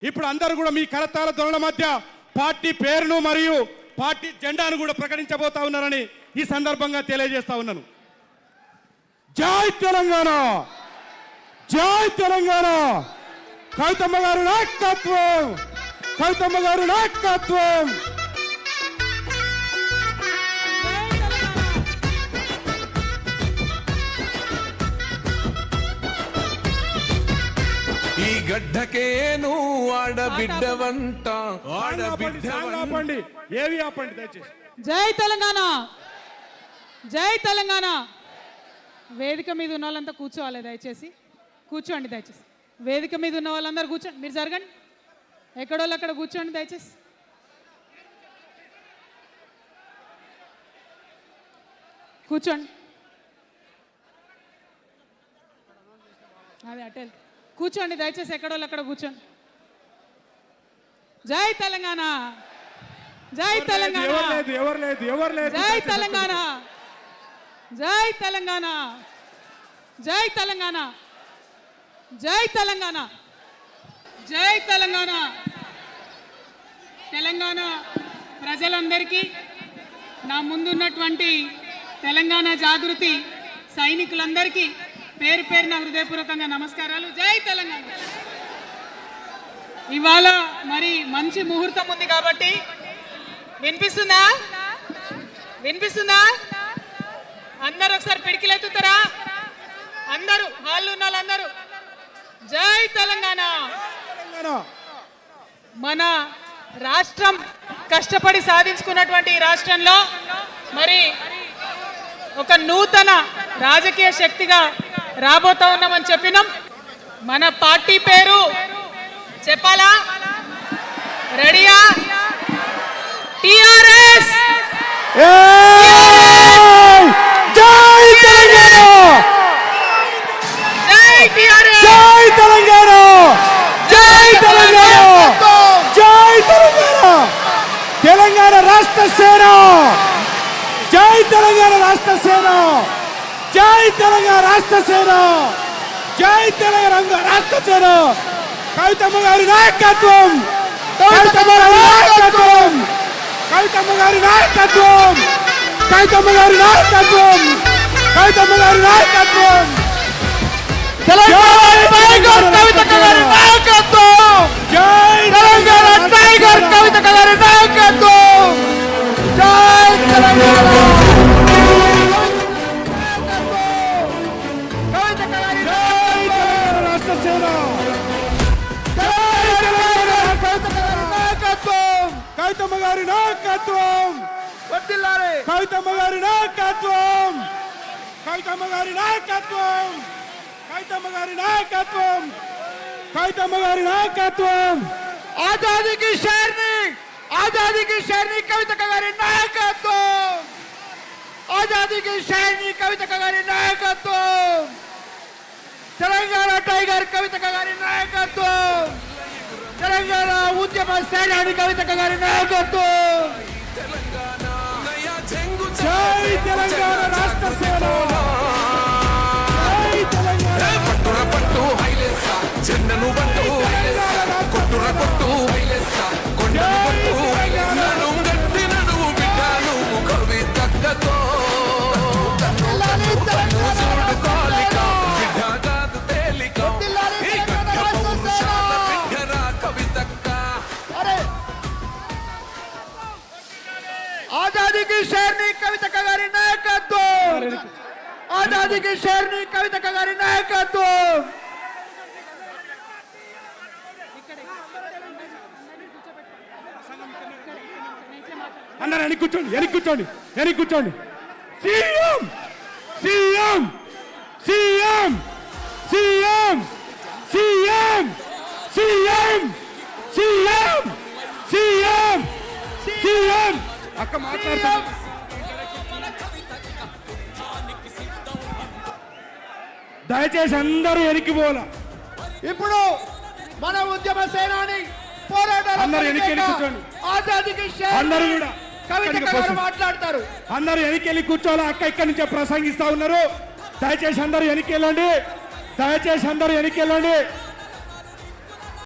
ఇప్పుడు అందరూ కూడా మీ కరతాళ ధ్వనుల మధ్య పార్టీ పేరును మరియు పార్టీ జెండాను కూడా ప్రకటించబోతా ఉన్నారని ఈ సందర్భంగా తెలియజేస్తా ఉన్నాను. జై తెలంగాణ, జై తెలంగాణ. కవితమ్మ గారి నాయకత్వం, కవితమ్మ గారి నాయకత్వం. ఈ గడ్డకేను ఆడబిడ్డవంట, ఆపండి, ఏవి ఆపండి దయచేసి. జై తెలంగాణ, జై తెలంగాణ. వేదిక మీద ఉన్న వాళ్ళంతా కూర్చోవాలి, దయచేసి కూర్చోండి. దయచేసి వేదిక మీద ఉన్న వాళ్ళందరూ కూర్చోండి. మీరు జరగండి, ఎక్కడోళ్ళు అక్కడ కూర్చోండి దయచేసి. కూర్చోండి, అదే అటే కూర్చోండి దయచేసి, ఎక్కడోళ్ళు అక్కడ కూర్చోండి. జై తెలంగాణ, జై తెలంగాణ, జై తెలంగాణ, జై తెలంగాణ, జై తెలంగాణ, జై తెలంగాణ, జై తెలంగాణ. తెలంగాణ ప్రజలందరికీ, నా ముందున్నటువంటి తెలంగాణ జాగృతి సైనికులందరికీ పేరు పేరున హృదయపూర్వకంగా నమస్కారాలు. జై తెలంగాణ. ఇవాళ మరి మంచి ముహూర్తం ఉంది కాబట్టి వినిపిస్తుందా? వినిపిస్తుందా? అందరూ ఒకసారి పిడికిలెత్తుతారా? అందరూ హాల్లో ఉన్న వాళ్ళందరూ జై తెలంగాణ. మన రాష్ట్రం కష్టపడి సాధించుకున్నటువంటి ఈ రాష్ట్రంలో మరి ఒక నూతన రాజకీయ శక్తిగా రాబోతా ఉన్నామని చెప్పినాం. మన పార్టీ పేరు చెప్పాలా? రెడీయా? టిఆర్ఎస్. జై తెలంగాణ, జై టిఆర్ఎస్, జై తెలంగాణ, జై తెలంగాణ, జై తెలంగాణ. తెలంగాణ రాష్ట్ర సేన, జై తెలంగాణ రాష్ట్ర సేన, జై తెలంగాణ రాష్ట్ర సేన, జై తెలంగాణ రాష్ట్ర సేన. కవితమ్మ గారి నాయకత్వం, కవితమ్మ గారి నాయకత్వం, కవితమ్మ గారి నాయకత్వం, కవితమ్మ గారి నాయకత్వం, కవితమ్మ గారి నాయకత్వం. తెలంగాణ టైగర్ కవితమ్మ గారి నాయకత్వం, జై తెలంగాణ టైగర్ కవితమ్మ గారి నాయకత్వం, జై తెలంగాణ. కవితమ్మ గారి నాయకత్వం, కవితమ్మ గారి నాయకత్వం, కవితమ్మ గారి నాయకత్వం, కవితమ్మ గారి నాయకత్వం, కవితమ్మ గారి నాయకత్వం. आजादी की शेरनी कविता गारी नायकत्వం, आजादी की शेरनी कविता गारी नायकत्వం, తెలంగాణ టైగర్ కవిత గారి నాయకత్వం, తెలంగాణ ఉద్యమ సేనాని కవిత గారి నాయకత్వం. జై తెలంగాణ రాష్ట్ర సేన, జై తెలంగాణ. పట్టుర పట్టు హైలెస్స జెండను పట్టు కొట్టుర కొట్టు హైలెస్స కొండను పట్టు నడుము గట్టి నడుము బిడ్డను కవితక్కతో చూడు కాలిక బిడ్డ కాదు తేలిక ఈ గడ్డ పౌరుషాల బిడ్డరా కవితక్క. आजादी की शेरनी कविता गारी नायकत्వం, आजादी की शेरनी कविता गारी नायकत्వం. అన్నారు వెనక్కి కూర్చోండి, వెనక్కి కూర్చోండి, వెనక్కి కూర్చోండి. CM, CM, CM, CM, CM, CM, CM, CM, CM. అక్క మాట్లాడతా. దయచేసి అందరూ వెనక్కి పోలా. ఇప్పుడు మన ఉద్యమ సేనాని పోరాటాల అందరూ వెనక్కి కూర్చోండి. ఆజాదీకి అందరూ కూడా కవిత గారు మాట్లాడతారు. అందరూ వెనక్కి కూర్చోాలా. అక్క ఇక్కడి నుంచే ప్రసంగిస్తా ఉన్నారు. దయచేసి అందరూ వెనక్కి వెళ్ళండి, దయచేసి అందరూ వెనక్కి వెళ్ళండి.